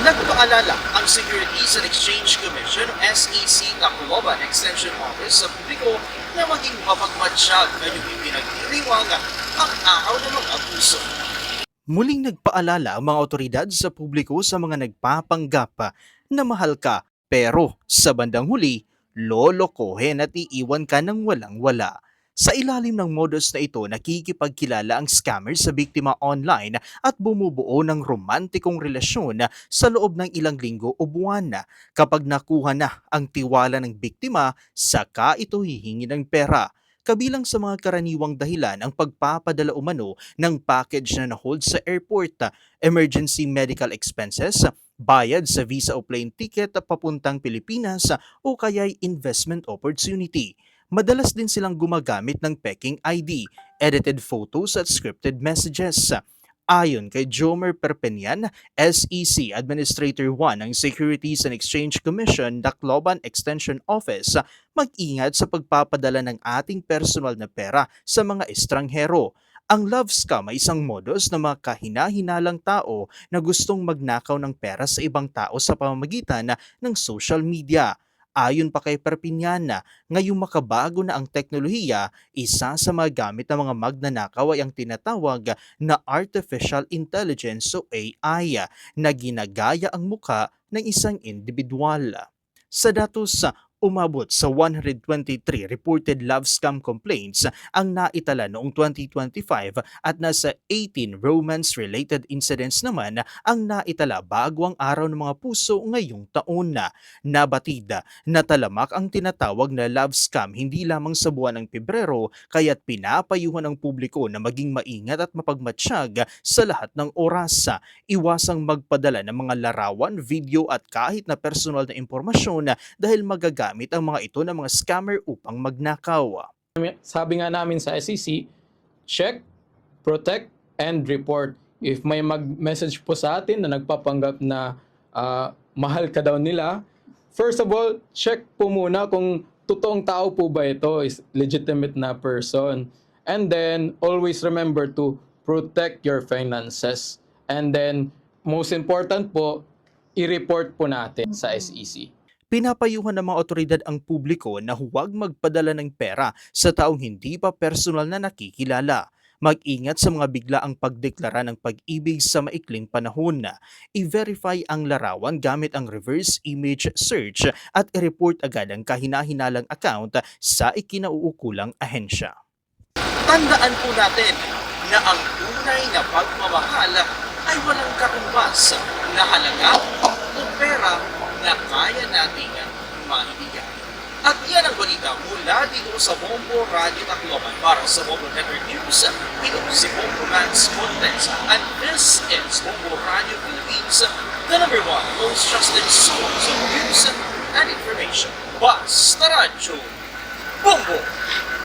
Nagpaalala ang Securities and Exchange Commission o SEC Tacloban Extension Office sa publiko na maging mapagmatsyag ngayong ipinagdiriwang ang araw ng mga abuso. Muling nagpaalala ang mga otoridad sa publiko sa mga nagpapanggap na mahal ka pero sa bandang huli, lolokohin at iiwan ka ng walang-wala. Sa ilalim ng modus na ito, nakikipagkilala ang scammer sa biktima online at bumubuo ng romantikong relasyon sa loob ng ilang linggo o buwan. Kapag nakuha na ang tiwala ng biktima, saka ito hihingi ng pera. Kabilang sa mga karaniwang dahilan ang pagpapadala umano ng package na na-hold sa airport, emergency medical expenses, bayad sa visa o plane ticket papuntang Pilipinas o kaya'y investment opportunity. Madalas din silang gumagamit ng peking ID, edited photos at scripted messages. Ayon kay Jomer Perpenian, SEC Administrator 1 ng Securities and Exchange Commission, Tacloban Extension Office, mag-ingat sa pagpapadala ng ating personal na pera sa mga estranghero. Ang love scam ay isang modus ng mga kahina-hinalang tao na gustong magnakaw ng pera sa ibang tao sa pamamagitan ng social media. Ayon pa kay Perpignan, ngayong makabago na ang teknolohiya, isa sa mga gamit ng mga magnanakaw ay ang tinatawag na Artificial Intelligence o AI na ginagaya ang muka ng isang individual. Sa datos, umabot sa 123 reported love scam complaints ang naitala noong 2025 at nasa 18 romance-related incidents naman ang naitala bago ang araw ng mga puso ngayong taon. Nabatid na talamak ang tinatawag na love scam hindi lamang sa buwan ng Pebrero, kaya't pinapayuhan ang publiko na maging maingat at mapagmatsyag sa lahat ng oras. Iwasang magpadala ng mga larawan, video at kahit na personal na impormasyon dahil magagamit ang mga ito ng mga scammer upang magnakaw. Sabi nga namin sa SEC, check, protect, and report. If may mag-message po sa atin na nagpapanggap na mahal ka daw nila, first of all, check po muna kung totoong tao po ba ito, is legitimate na person. And then, always remember to protect your finances. And then, most important po, i-report po natin sa SEC. Pinapayuhan ng mga otoridad ang publiko na huwag magpadala ng pera sa taong hindi pa personal na nakikilala. Mag-ingat sa mga biglaang pagdeklara ng pag-ibig sa maikling panahon. I-verify ang larawan gamit ang reverse image search at i-report agad ang kahina-hinalang account sa ikinauukulang ahensya. Tandaan po natin na ang tunay na pagmamahal ay walang katumbas na halaga o pera na kaya nating maibigay. At yan ang balita mula dito sa Bombo Radio Tacloban para sa Bombo Network News. Ito si Bombo Max Montes and this is Bombo Radio Philippines, the #1 most trusted source of news and information. Basta Radyo Bombo!